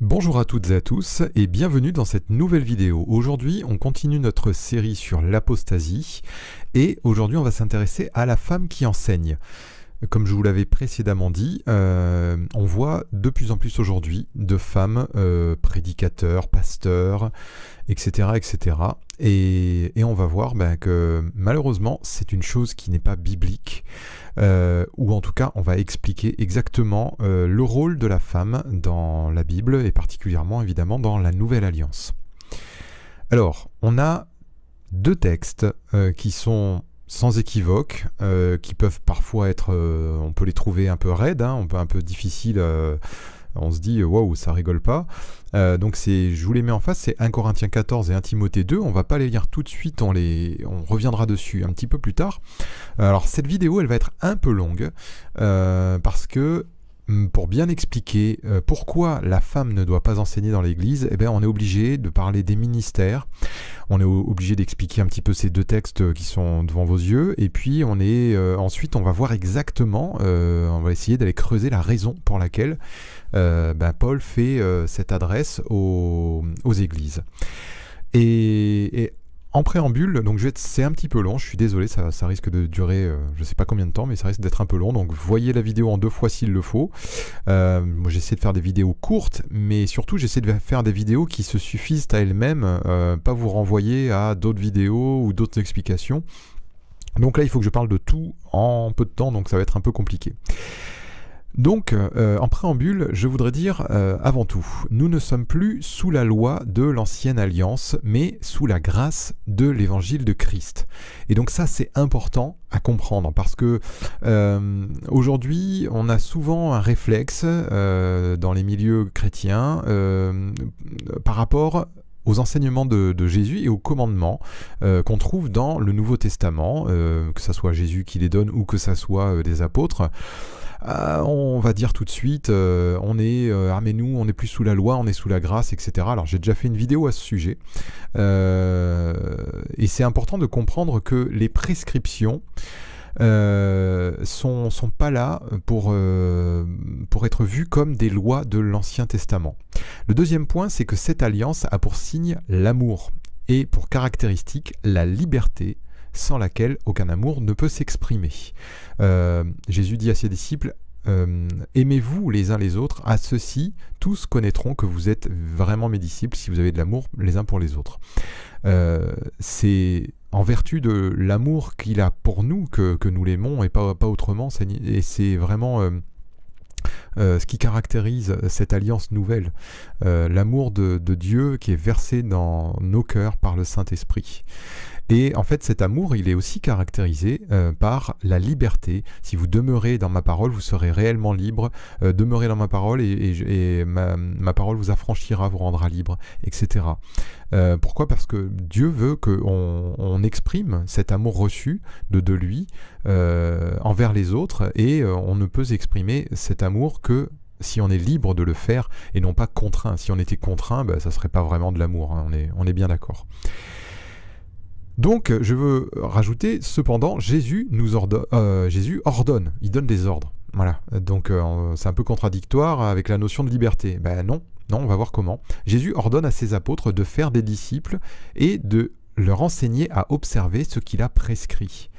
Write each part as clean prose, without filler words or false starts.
Bonjour à toutes et à tous et bienvenue dans cette nouvelle vidéo. Aujourd'hui on continue notre série sur l'apostasie et aujourd'hui on va s'intéresser à la femme qui enseigne. Comme je vous l'avais précédemment dit, on voit de plus en plus aujourd'hui de femmes prédicateurs, pasteurs, etc. etc. Et on va voir que malheureusement c'est une chose qui n'est pas biblique, ou en tout cas on va expliquer exactement le rôle de la femme dans la Bible et particulièrement évidemment dans la Nouvelle Alliance. Alors on a deux textes qui sont sans équivoque, qui peuvent parfois être, on peut les trouver un peu raides, un peu difficiles, on se dit waouh, ça rigole pas. Donc je vous les mets en face, c'est 1 Corinthiens 14 et 1 Timothée 2, on va pas les lire tout de suite, on reviendra dessus un petit peu plus tard. Alors cette vidéo elle va être un peu longue, parce que pour bien expliquer pourquoi la femme ne doit pas enseigner dans l'église, on est obligé de parler des ministères, on est obligé d'expliquer un petit peu ces deux textes qui sont devant vos yeux, et puis ensuite on va voir exactement, on va essayer d'aller creuser la raison pour laquelle Paul fait cette adresse aux églises. Et en préambule, donc c'est un petit peu long, je suis désolé, ça risque de durer je sais pas combien de temps, mais ça risque d'être un peu long, donc voyez la vidéo en 2 fois s'il le faut. Moi j'essaie de faire des vidéos courtes, mais surtout j'essaie de faire des vidéos qui se suffisent à elles-mêmes, pas vous renvoyer à d'autres vidéos ou d'autres explications. Donc là il faut que je parle de tout en peu de temps, donc ça va être un peu compliqué. Donc, en préambule, je voudrais dire, avant tout, nous ne sommes plus sous la loi de l'ancienne alliance, mais sous la grâce de l'évangile de Christ. Et donc ça, c'est important à comprendre, parce que aujourd'hui, on a souvent un réflexe dans les milieux chrétiens par rapport aux enseignements de Jésus et aux commandements qu'on trouve dans le Nouveau Testament, que ce soit Jésus qui les donne ou que ce soit des apôtres. On va dire tout de suite, mais nous on n'est plus sous la loi, on est sous la grâce, etc. Alors j'ai déjà fait une vidéo à ce sujet, et c'est important de comprendre que les prescriptions sont pas là pour être vues comme des lois de l'Ancien Testament. Le deuxième point, c'est que cette alliance a pour signe l'amour et pour caractéristique la liberté, sans laquelle aucun amour ne peut s'exprimer. Jésus dit à ses disciples, aimez-vous les uns les autres, à ceux-ci, tous connaîtront que vous êtes vraiment mes disciples si vous avez de l'amour les uns pour les autres. C'est en vertu de l'amour qu'il a pour nous que nous l'aimons et pas autrement, et c'est vraiment ce qui caractérise cette alliance nouvelle, l'amour de Dieu qui est versé dans nos cœurs par le Saint-Esprit. Et en fait, cet amour, il est aussi caractérisé par la liberté. Si vous demeurez dans ma parole, vous serez réellement libre. Demeurez dans ma parole et ma parole vous affranchira, vous rendra libre, etc. Pourquoi ? Parce que Dieu veut qu'on exprime cet amour reçu de lui envers les autres, et on ne peut exprimer cet amour que si on est libre de le faire et non pas contraint. Si on était contraint, ça ne serait pas vraiment de l'amour, hein, on est bien d'accord. Donc, je veux rajouter, cependant, Jésus ordonne, il donne des ordres. Voilà, donc c'est un peu contradictoire avec la notion de liberté. Non, on va voir comment. Jésus ordonne à ses apôtres de faire des disciples et de leur enseigner à observer ce qu'il a prescrit.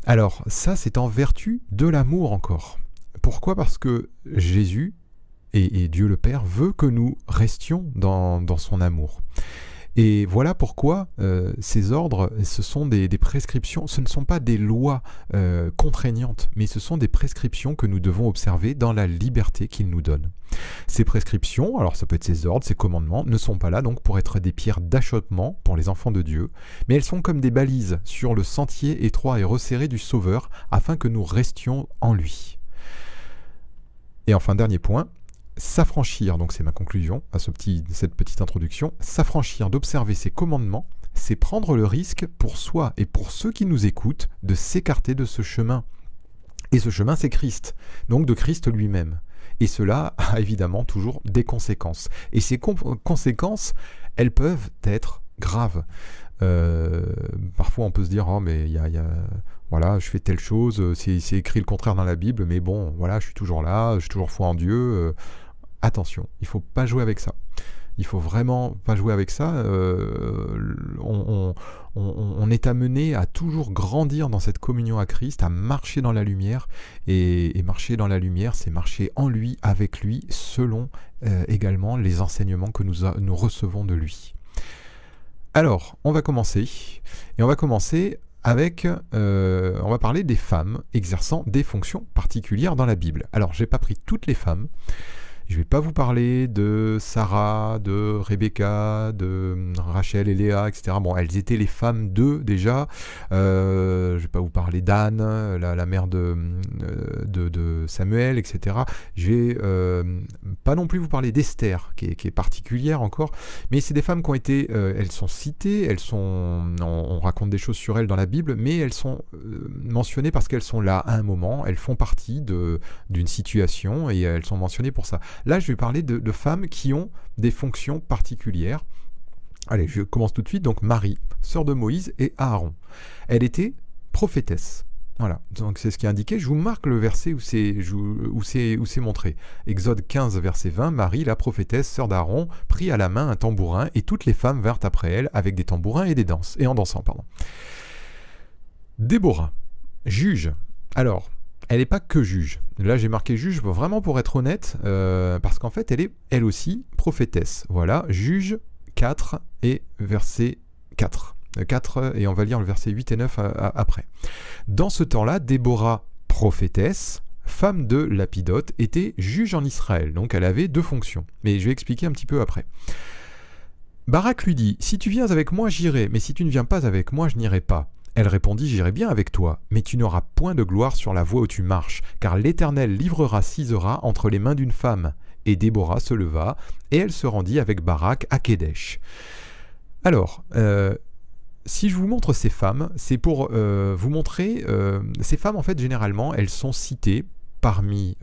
Alors, ça, c'est en vertu de l'amour encore. Pourquoi ? Parce que Jésus et Dieu le Père veut que nous restions dans son amour. Et voilà pourquoi ces ordres, ce sont des prescriptions, ce ne sont pas des lois contraignantes, mais ce sont des prescriptions que nous devons observer dans la liberté qu'il nous donne. Ces prescriptions, alors ça peut être ces ordres, ces commandements, ne sont pas là donc pour être des pierres d'achoppement pour les enfants de Dieu, mais elles sont comme des balises sur le sentier étroit et resserré du Sauveur, afin que nous restions en lui. Et enfin, dernier point, s'affranchir, donc c'est ma conclusion à cette petite introduction, s'affranchir d'observer ces commandements, c'est prendre le risque pour soi et pour ceux qui nous écoutent de s'écarter de ce chemin. Et ce chemin, c'est Christ, donc de Christ lui-même. Et cela a évidemment toujours des conséquences. Et ces conséquences, elles peuvent être graves. Parfois on peut se dire, oh mais voilà, je fais telle chose, c'est écrit le contraire dans la Bible, mais bon, voilà, je suis toujours là, j'ai toujours foi en Dieu. Attention, il ne faut pas jouer avec ça. Il faut vraiment pas jouer avec ça. On est amené à toujours grandir dans cette communion à Christ, à marcher dans la lumière. Et marcher dans la lumière, c'est marcher en lui, avec lui, selon également les enseignements que nous recevons de lui. Alors, on va commencer. Et on va commencer avec, on va parler des femmes exerçant des fonctions particulières dans la Bible. Alors, j'ai pas pris toutes les femmes. Je ne vais pas vous parler de Sarah, de Rebecca, de Rachel et Léa, etc. Bon, elles étaient les femmes d'eux déjà. Je ne vais pas vous parler d'Anne, la mère de Samuel, etc. Je vais pas non plus vous parler d'Esther, qui est particulière encore. Mais c'est des femmes qui ont été, elles sont citées, on raconte des choses sur elles dans la Bible, mais elles sont mentionnées parce qu'elles sont là à un moment. Elles font partie d'une situation et elles sont mentionnées pour ça. Là, je vais parler de femmes qui ont des fonctions particulières. Allez, je commence tout de suite. Donc, Marie, sœur de Moïse et Aaron. Elle était prophétesse. Voilà, donc c'est ce qui est indiqué. Je vous marque le verset où c'est montré. Exode 15, verset 20. Marie, la prophétesse, sœur d'Aaron, prit à la main un tambourin et toutes les femmes vinrent après elle avec des tambourins et en dansant, pardon. Déborah, juge. Alors, elle n'est pas que juge. Là, j'ai marqué juge vraiment pour être honnête, parce qu'en fait, elle est elle aussi prophétesse. Voilà, juge 4 et verset 4. 4 et on va lire le verset 8 et 9 après. Dans ce temps-là, Déborah, prophétesse, femme de Lapidote, était juge en Israël. Donc, elle avait deux fonctions. Mais je vais expliquer un petit peu après. Barak lui dit, « Si tu viens avec moi, j'irai, mais si tu ne viens pas avec moi, je n'irai pas. » Elle répondit, « J'irai bien avec toi, mais tu n'auras point de gloire sur la voie où tu marches, car l'Éternel livrera Sisera entre les mains d'une femme. » Et Déborah se leva, et elle se rendit avec Barak à Kédesh. Alors, si je vous montre ces femmes, c'est pour vous montrer... ces femmes, en fait, généralement, elles sont citées par les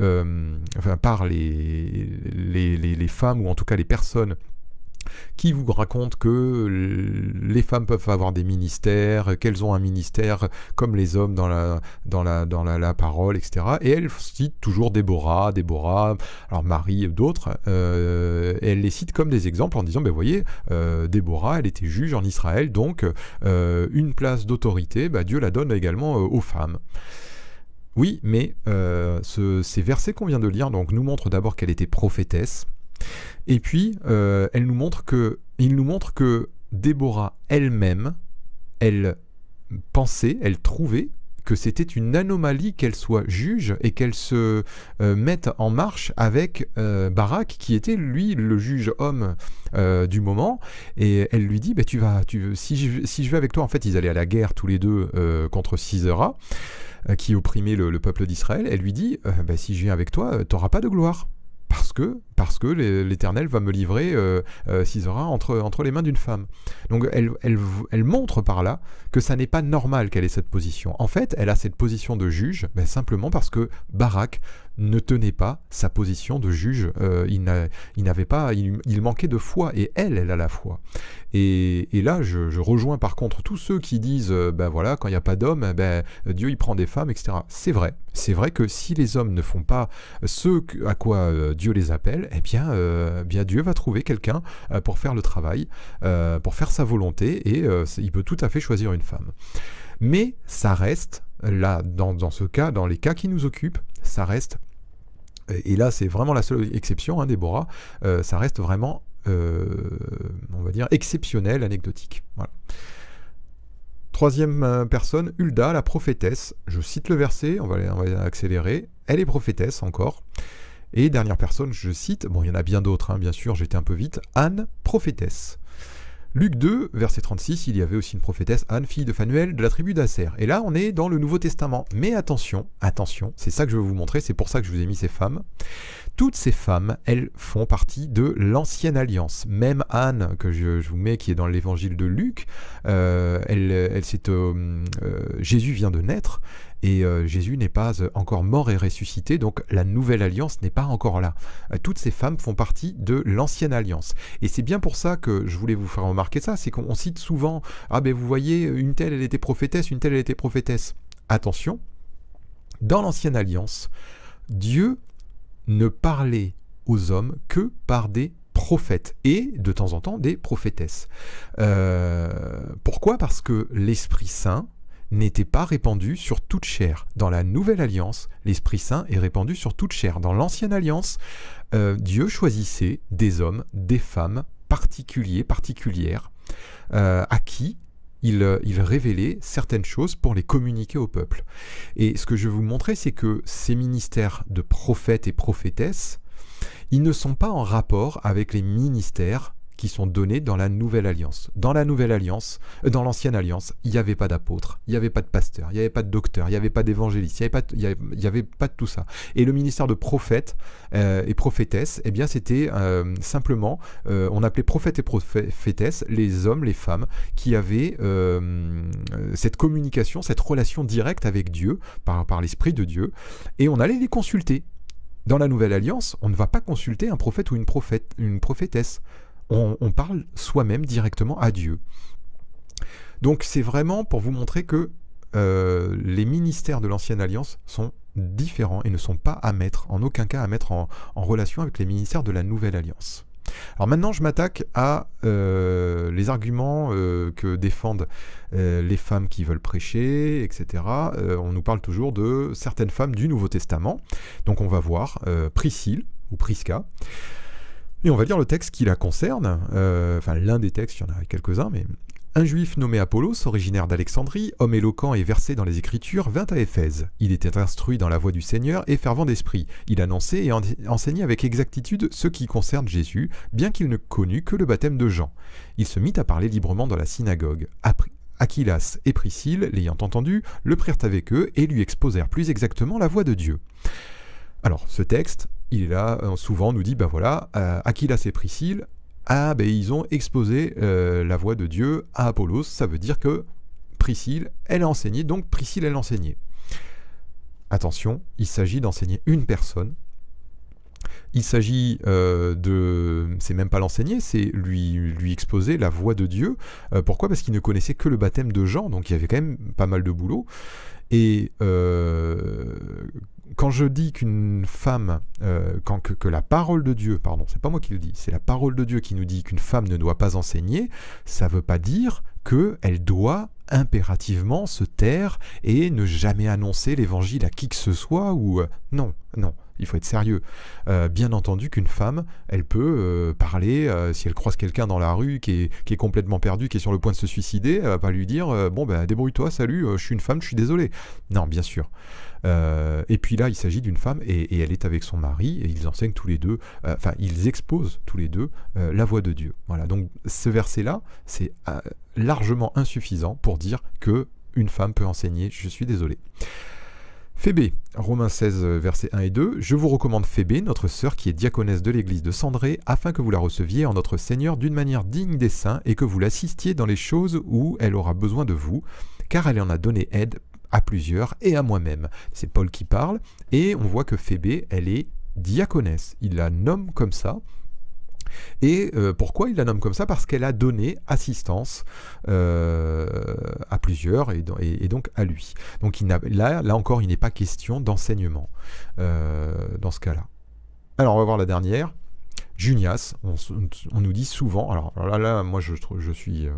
femmes, ou en tout cas les personnes qui vous raconte que les femmes peuvent avoir des ministères, qu'elles ont un ministère comme les hommes dans la parole, etc. Et elle cite toujours Déborah, alors Marie et d'autres, elle les cite comme des exemples en disant, ben voyez, Déborah, elle était juge en Israël, donc une place d'autorité, Dieu la donne également aux femmes. Oui, mais ces versets qu'on vient de lire donc, nous montrent d'abord qu'elle était prophétesse. Et puis, il nous montre que Déborah elle-même, elle pensait, elle trouvait que c'était une anomalie qu'elle soit juge et qu'elle se mette en marche avec Barak, qui était lui le juge homme du moment. Et elle lui dit, si je vais avec toi, en fait, ils allaient à la guerre tous les deux contre Sisera, qui opprimait le peuple d'Israël. Elle lui dit, si je viens avec toi, tu n'auras pas de gloire. Parce que l'Éternel va me livrer Sisera entre les mains d'une femme. Donc elle montre par là que ça n'est pas normal qu'elle ait cette position. En fait, elle a cette position de juge simplement parce que Barak ne tenait pas sa position de juge. Il manquait de foi et elle a la foi. Et là, je rejoins par contre tous ceux qui disent, voilà, quand il n'y a pas d'hommes, Dieu il prend des femmes, etc. C'est vrai. C'est vrai que si les hommes ne font pas ce à quoi Dieu les appelle, eh bien Dieu va trouver quelqu'un pour faire le travail, pour faire sa volonté, et il peut tout à fait choisir une femme. Mais ça reste, là, dans ce cas, dans les cas qui nous occupent, ça reste, et là c'est vraiment la seule exception, Déborah, ça reste vraiment, on va dire, exceptionnel, anecdotique. Voilà. Troisième personne, Hulda, la prophétesse. Je cite le verset, on va accélérer. Elle est prophétesse encore. Et dernière personne, je cite, bon, il y en a bien d'autres, bien sûr, j'étais un peu vite. Anne, prophétesse. Luc 2, verset 36, il y avait aussi une prophétesse, Anne, fille de Phanuel, de la tribu d'Aser. Et là, on est dans le Nouveau Testament. Mais attention, c'est ça que je veux vous montrer, c'est pour ça que je vous ai mis ces femmes. Toutes ces femmes, elles font partie de l'Ancienne Alliance. Même Anne, que je vous mets, qui est dans l'évangile de Luc, Jésus vient de naître, et Jésus n'est pas encore mort et ressuscité, donc la Nouvelle Alliance n'est pas encore là. Toutes ces femmes font partie de l'Ancienne Alliance. Et c'est bien pour ça que je voulais vous faire remarquer ça, c'est qu'on cite souvent, vous voyez, une telle, elle était prophétesse, une telle, elle était prophétesse. Attention, dans l'Ancienne Alliance, Dieu ne parlait aux hommes que par des prophètes et de temps en temps des prophétesses. Pourquoi? Parce que l'Esprit Saint n'était pas répandu sur toute chair. Dans la Nouvelle Alliance, l'Esprit Saint est répandu sur toute chair. Dans l'Ancienne Alliance, Dieu choisissait des hommes, des femmes particuliers, particulières, à qui il révélait certaines choses pour les communiquer au peuple. Et ce que je vais vous montrer, c'est que ces ministères de prophètes et prophétesses, ils ne sont pas en rapport avec les ministères qui sont donnés dans la Nouvelle Alliance. Dans la Nouvelle Alliance, dans l'Ancienne Alliance, il n'y avait pas d'apôtres, il n'y avait pas de pasteurs, il n'y avait pas de docteurs, il n'y avait pas d'évangélistes, il n'y avait pas de tout ça. Et le ministère de prophètes et prophétesses, eh bien c'était simplement, on appelait prophètes et prophétesses les hommes, les femmes, qui avaient cette communication, cette relation directe avec Dieu, par l'Esprit de Dieu, et on allait les consulter. Dans la Nouvelle Alliance, on ne va pas consulter un prophète ou une prophétesse. On parle soi-même directement à Dieu. Donc c'est vraiment pour vous montrer que les ministères de l'Ancienne Alliance sont différents et ne sont pas en aucun cas à mettre en relation avec les ministères de la Nouvelle Alliance. Alors maintenant je m'attaque à les arguments que défendent les femmes qui veulent prêcher, etc. On nous parle toujours de certaines femmes du Nouveau Testament. Donc on va voir Priscille ou Prisca. Et on va lire le texte qui la concerne, enfin l'un des textes, il y en a quelques-uns, mais un juif nommé Apollos, originaire d'Alexandrie, homme éloquent et versé dans les Écritures, vint à Éphèse. Il était instruit dans la voie du Seigneur et fervent d'esprit. Il annonçait et enseignait avec exactitude ce qui concerne Jésus, bien qu'il ne connût que le baptême de Jean. Il se mit à parler librement dans la synagogue. Aquilas et Priscille, l'ayant entendu, le prirent avec eux et lui exposèrent plus exactement la voie de Dieu. Alors, ce texte, il est là, souvent on nous dit, ben voilà, Aquilas et Priscille, ils ont exposé la voie de Dieu à Apollos. Ça veut dire que Priscille, elle a enseigné, donc Priscille, elle enseignait. Attention, il s'agit d'enseigner une personne. Il s'agit c'est même pas l'enseigner, c'est lui exposer la voie de Dieu. Pourquoi? Parce qu'il ne connaissait que le baptême de Jean, donc il y avait quand même pas mal de boulot. Et quand je dis qu'une femme, que la parole de Dieu, pardon, c'est pas moi qui le dis, c'est la parole de Dieu qui nous dit qu'une femme ne doit pas enseigner, ça veut pas dire qu'elle doit impérativement se taire et ne jamais annoncer l'évangile à qui que ce soit, ou non, il faut être sérieux. Bien entendu qu'une femme, elle peut parler, si elle croise quelqu'un dans la rue qui est complètement perdu, qui est sur le point de se suicider, elle va pas lui dire bon ben débrouille-toi, salut, je suis une femme, je suis désolé. Non, bien sûr. Et puis là, il s'agit d'une femme et elle est avec son mari et ils enseignent tous les deux, ils exposent tous les deux la voie de Dieu. Voilà, donc ce verset-là, c'est largement insuffisant pour dire que une femme peut enseigner, je suis désolé. Phébé, Romains 16, versets 1 et 2. Je vous recommande Phébé, notre sœur qui est diaconesse de l'église de Cendrée, afin que vous la receviez en notre Seigneur d'une manière digne des saints et que vous l'assistiez dans les choses où elle aura besoin de vous, car elle en a donné aide à plusieurs et à moi-même. C'est Paul qui parle, et on voit que Phébé, elle est diaconesse. Il la nomme comme ça. Et pourquoi il la nomme comme ça? Parce qu'elle a donné assistance à plusieurs et donc à lui. Donc là encore, il n'est pas question d'enseignement dans ce cas-là. Alors on va voir la dernière. Junias, on nous dit souvent, alors là moi je suis...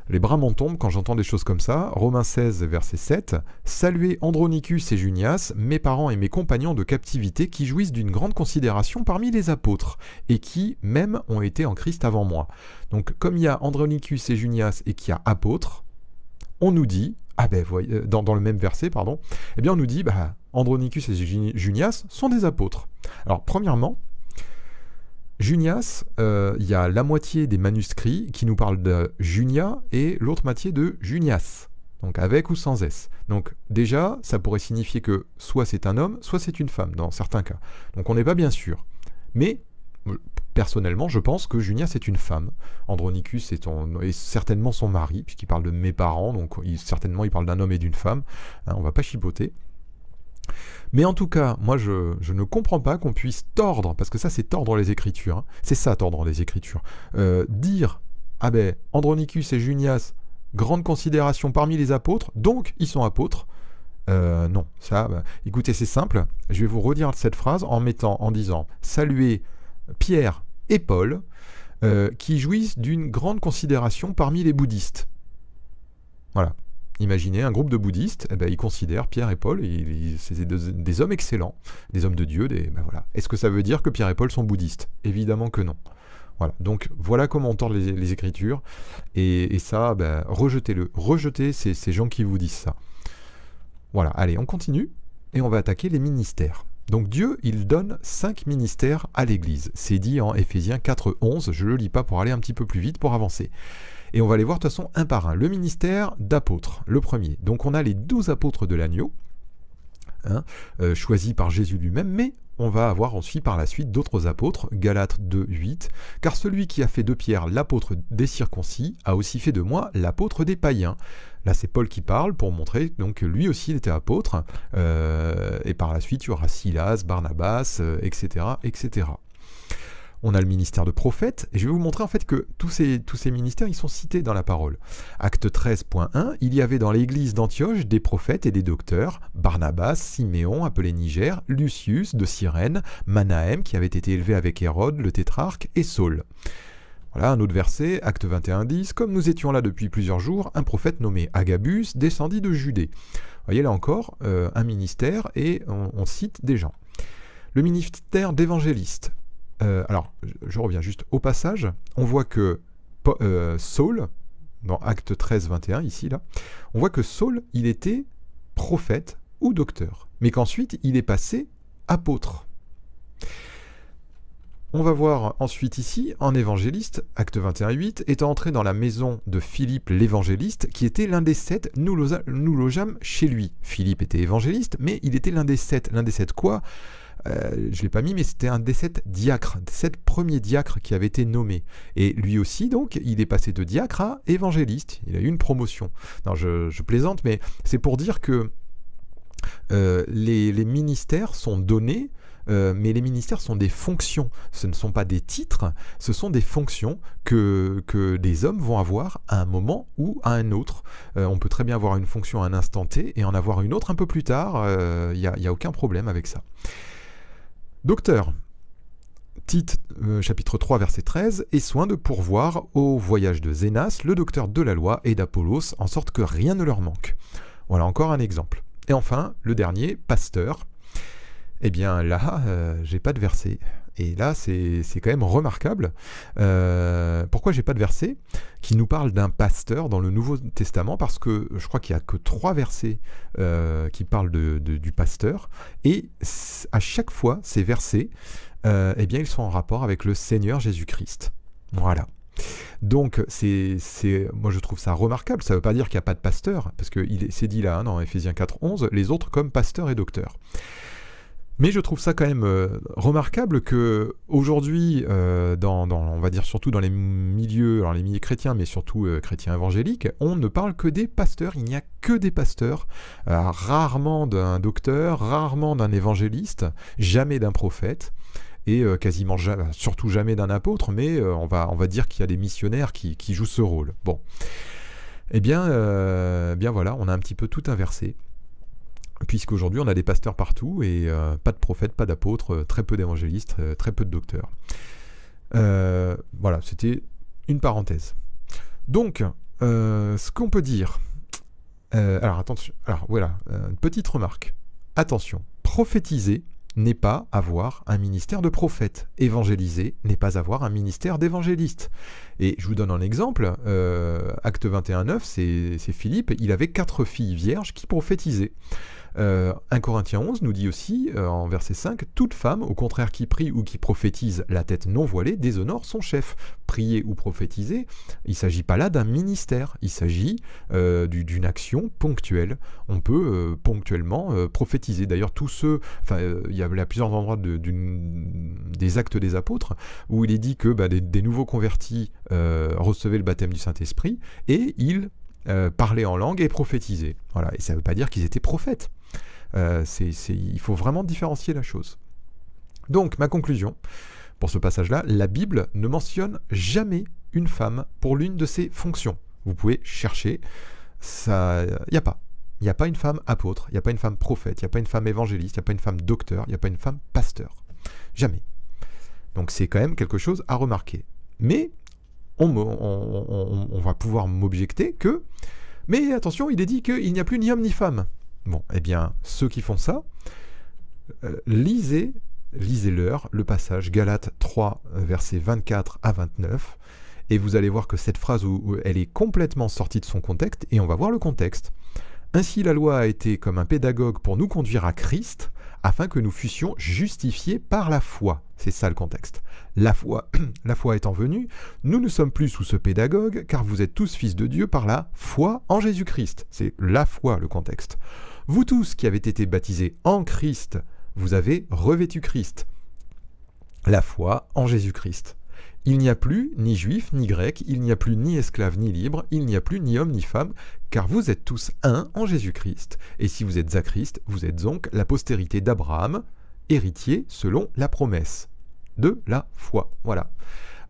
les bras m'en tombent quand j'entends des choses comme ça. Romains 16, verset 7. « Saluez Andronicus et Junias, mes parents et mes compagnons de captivité qui jouissent d'une grande considération parmi les apôtres, et qui, même, ont été en Christ avant moi. » Donc, comme il y a Andronicus et Junias et qu'il y a apôtres, on nous dit, dans le même verset, pardon, eh bien on nous dit, Andronicus et Junias sont des apôtres. Alors, premièrement, Junias, il y a la moitié des manuscrits qui nous parlent de Junia et l'autre moitié de Junias, donc avec ou sans S. Donc déjà, ça pourrait signifier que soit c'est un homme, soit c'est une femme, dans certains cas. Donc on n'est pas bien sûr. Mais, personnellement, je pense que Junias est une femme. Andronicus est certainement son mari, puisqu'il parle de mes parents, donc certainement il parle d'un homme et d'une femme. Hein, on va pas chipoter. Mais en tout cas, moi je ne comprends pas qu'on puisse tordre, parce que ça c'est tordre les Écritures, hein. C'est ça tordre les Écritures, dire, Andronicus et Junias, grande considération parmi les apôtres, donc ils sont apôtres, Non, ça, bah, écoutez, c'est simple. Je vais vous redire cette phrase en disant « Saluez Pierre et Paul, qui jouissent d'une grande considération parmi les bouddhistes. » Voilà. Imaginez un groupe de bouddhistes, eh ben, ils considèrent Pierre et Paul, c'est des hommes excellents, des hommes de Dieu, ben voilà. Est-ce que ça veut dire que Pierre et Paul sont bouddhistes? Évidemment que non. Voilà, donc voilà comment on tord les Écritures, et ça, ben, rejetez-le. Rejetez ces gens qui vous disent ça. Voilà, allez, on continue, et on va attaquer les ministères. Donc Dieu, il donne 5 ministères à l'Église. C'est dit en Éphésiens 4:11, je ne le lis pas pour aller un petit peu plus vite, pour avancer. Et on va les voir de toute façon un par un. Le ministère d'apôtre, le premier. Donc on a les 12 apôtres de l'agneau, hein, choisis par Jésus lui-même, mais on va avoir ensuite par la suite d'autres apôtres, Galates 2:8, car celui qui a fait de Pierre l'apôtre des circoncis a aussi fait de moi l'apôtre des païens. Là c'est Paul qui parle pour montrer donc que lui aussi il était apôtre, et par la suite il y aura Silas, Barnabas, etc., etc. On a le ministère de prophète, et je vais vous montrer en fait que tous ces ministères, ils sont cités dans la parole. Acte 13.1, il y avait dans l'église d'Antioche des prophètes et des docteurs, Barnabas, Siméon, appelé Niger, Lucius de Cyrène, Manahem, qui avait été élevé avec Hérode, le tétrarque, et Saul. Voilà un autre verset, Acte 21.10, comme nous étions là depuis plusieurs jours, un prophète nommé Agabus descendit de Judée. Vous voyez là encore, un ministère, et on cite des gens. Le ministère d'évangéliste. Alors, je reviens juste au passage. On voit que Saul, dans Acte 13.21, ici, là, on voit que Saul, il était prophète ou docteur, mais qu'ensuite, il est passé apôtre. On va voir ensuite ici, en évangéliste, Acte 21.8, étant entré dans la maison de Philippe l'évangéliste, qui était l'un des 7, nous logeâmes chez lui. Philippe était évangéliste, mais il était l'un des 7. L'un des 7 quoi? Je ne l'ai pas mis, mais c'était un des 7 diacres, 7 premiers diacres qui avaient été nommés. Et lui aussi, donc, il est passé de diacre à évangéliste. Il a eu une promotion. Non, je plaisante, mais c'est pour dire que les ministères sont donnés, mais les ministères sont des fonctions. Ce ne sont pas des titres, ce sont des fonctions que des hommes vont avoir à un moment ou à un autre. On peut très bien avoir une fonction à un instant T et en avoir une autre un peu plus tard. Il n'y a aucun problème avec ça. Docteur, Tite, chapitre 3, verset 13, « Et soin de pourvoir au voyage de Zénas, le docteur de la loi, et d'Apollos, en sorte que rien ne leur manque. » Voilà encore un exemple. Et enfin, le dernier, pasteur. Eh bien là, j'ai pas de verset. Et là, c'est quand même remarquable. Pourquoi j'ai pas de verset qui nous parle d'un pasteur dans le Nouveau Testament? Parce que je crois qu'il n'y a que 3 versets qui parlent du pasteur. Et à chaque fois, ces versets, eh bien, ils sont en rapport avec le Seigneur Jésus-Christ. Voilà. Donc, moi je trouve ça remarquable. Ça ne veut pas dire qu'il n'y a pas de pasteur, parce que c'est dit là, hein, dans Éphésiens 4:11, les autres comme pasteurs et docteurs. Mais je trouve ça quand même remarquable que aujourd'hui, on va dire surtout dans les milieux, alors les milieux chrétiens, mais surtout chrétiens évangéliques, on ne parle que des pasteurs. Il n'y a que des pasteurs, rarement d'un docteur, rarement d'un évangéliste, jamais d'un prophète. Et quasiment surtout jamais d'un apôtre, mais on va dire qu'il y a des missionnaires qui jouent ce rôle. Bon, eh bien, bien voilà, on a un petit peu tout inversé, puisqu'aujourd'hui on a des pasteurs partout, et pas de prophètes, pas d'apôtres, très peu d'évangélistes, très peu de docteurs. Voilà, c'était une parenthèse. Donc, ce qu'on peut dire... alors attention, alors voilà, une petite remarque. Attention, prophétiser n'est pas avoir un ministère de prophète. Évangéliser n'est pas avoir un ministère d'évangéliste. Et je vous donne un exemple. Acte 21:9, c'est Philippe, il avait 4 filles vierges qui prophétisaient. 1 Corinthiens 11 nous dit aussi, en verset 5, « Toute femme, au contraire, qui prie ou qui prophétise la tête non voilée, déshonore son chef. » Prier ou prophétiser, il ne s'agit pas là d'un ministère, il s'agit d'une action ponctuelle. On peut ponctuellement prophétiser. D'ailleurs, tous ceux, il y a plusieurs endroits des actes des apôtres où il est dit que des nouveaux convertis recevaient le baptême du Saint-Esprit et ils parlaient en langue et prophétisaient. Voilà. Et ça ne veut pas dire qu'ils étaient prophètes. Il faut vraiment différencier la chose. Donc, ma conclusion, pour ce passage-là, la Bible ne mentionne jamais une femme pour l'une de ses fonctions. Vous pouvez chercher, il n'y a pas. il n'y a pas une femme apôtre, il n'y a pas une femme prophète, il n'y a pas une femme évangéliste, il n'y a pas une femme docteur, il n'y a pas une femme pasteur. Jamais. Donc c'est quand même quelque chose à remarquer. Mais on va pouvoir m'objecter que, mais attention, il est dit qu'il n'y a plus ni homme ni femme. Bon, eh bien, ceux qui font ça, lisez-leur le passage Galates 3, versets 24 à 29, et vous allez voir que cette phrase où elle est complètement sortie de son contexte, et on va voir le contexte. Ainsi la loi a été comme un pédagogue pour nous conduire à Christ, afin que nous fussions justifiés par la foi. C'est ça le contexte. La foi étant venue, nous ne sommes plus sous ce pédagogue, car vous êtes tous fils de Dieu par la foi en Jésus-Christ. C'est la foi le contexte. Vous tous qui avez été baptisés en Christ, vous avez revêtu Christ. La foi en Jésus-Christ. Il n'y a plus ni juif ni grec, il n'y a plus ni esclave ni libre, il n'y a plus ni homme ni femme, car vous êtes tous un en Jésus-Christ. Et si vous êtes à Christ, vous êtes donc la postérité d'Abraham, héritier selon la promesse de la foi. Voilà.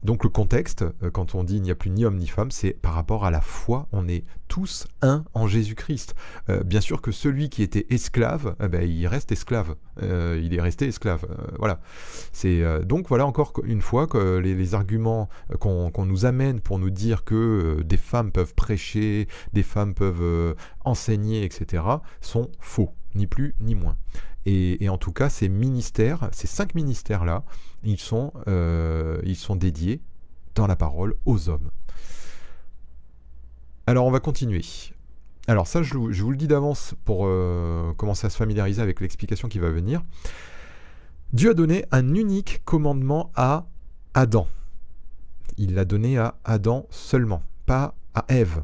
Donc le contexte, quand on dit il n'y a plus ni homme ni femme, c'est par rapport à la foi, on est tous un en Jésus-Christ. Bien sûr que celui qui était esclave, il reste esclave, il est resté esclave. Voilà. Donc voilà encore une fois que les arguments qu'on nous amène pour nous dire que des femmes peuvent prêcher, des femmes peuvent enseigner, etc., sont faux, ni plus ni moins. Et en tout cas, ces ministères, ces 5 ministères-là, ils sont dédiés dans la parole aux hommes. Alors, on va continuer. Alors ça, je vous le dis d'avance pour commencer à se familiariser avec l'explication qui va venir. Dieu a donné un unique commandement à Adam. Il l'a donné à Adam seulement, pas à Ève.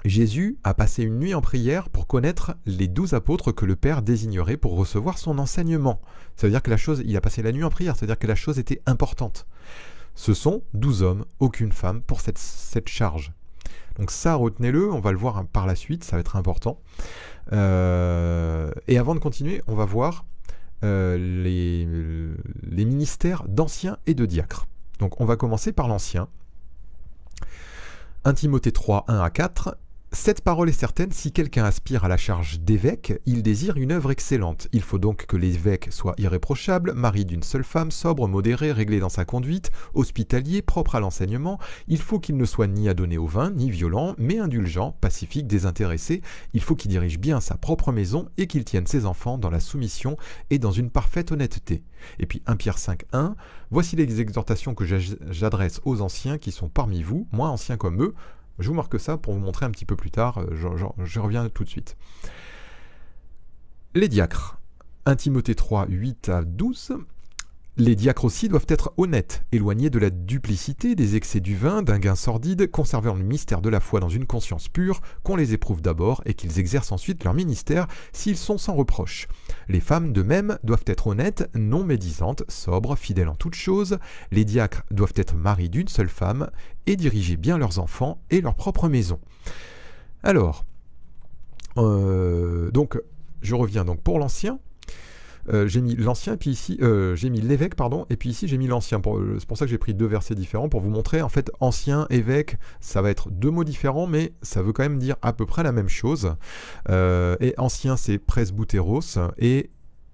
Jésus a passé une nuit en prière pour connaître les 12 apôtres que le Père désignerait pour recevoir son enseignement. Ça veut dire que il a passé la nuit en prière, c'est-à-dire que la chose était importante. Ce sont 12 hommes, aucune femme, pour cette charge. Donc ça, retenez-le, on va le voir par la suite, ça va être important. Et avant de continuer, on va voir les ministères d'anciens et de diacres. Donc on va commencer par l'ancien. 1 Timothée 3, 1 à 4. Cette parole est certaine, si quelqu'un aspire à la charge d'évêque, il désire une œuvre excellente. Il faut donc que l'évêque soit irréprochable, mari d'une seule femme, sobre, modéré, réglé dans sa conduite, hospitalier, propre à l'enseignement. Il faut qu'il ne soit ni adonné au vin, ni violent, mais indulgent, pacifique, désintéressé. Il faut qu'il dirige bien sa propre maison et qu'il tienne ses enfants dans la soumission et dans une parfaite honnêteté. Et puis 1 Pierre 5, 1. Voici les exhortations que j'adresse aux anciens qui sont parmi vous, moi ancien comme eux. Je vous marque ça pour vous montrer un petit peu plus tard, je reviens tout de suite. Les diacres, 1 Timothée 3, 8 à 12. Les diacres aussi doivent être honnêtes, éloignés de la duplicité, des excès du vin, d'un gain sordide, conservant le mystère de la foi dans une conscience pure, qu'on les éprouve d'abord et qu'ils exercent ensuite leur ministère s'ils sont sans reproche. Les femmes de même doivent être honnêtes, non médisantes, sobres, fidèles en toutes choses. Les diacres doivent être maris d'une seule femme et diriger bien leurs enfants et leur propre maison. Alors, donc, je reviens donc pour l'ancien. J'ai mis l'ancien, puis ici, j'ai mis l'évêque, pardon, et puis ici j'ai mis l'ancien. C'est pour ça que j'ai pris 2 versets différents pour vous montrer. En fait, ancien, évêque, ça va être 2 mots différents, mais ça veut quand même dire à peu près la même chose. Et ancien, c'est presbyteros, et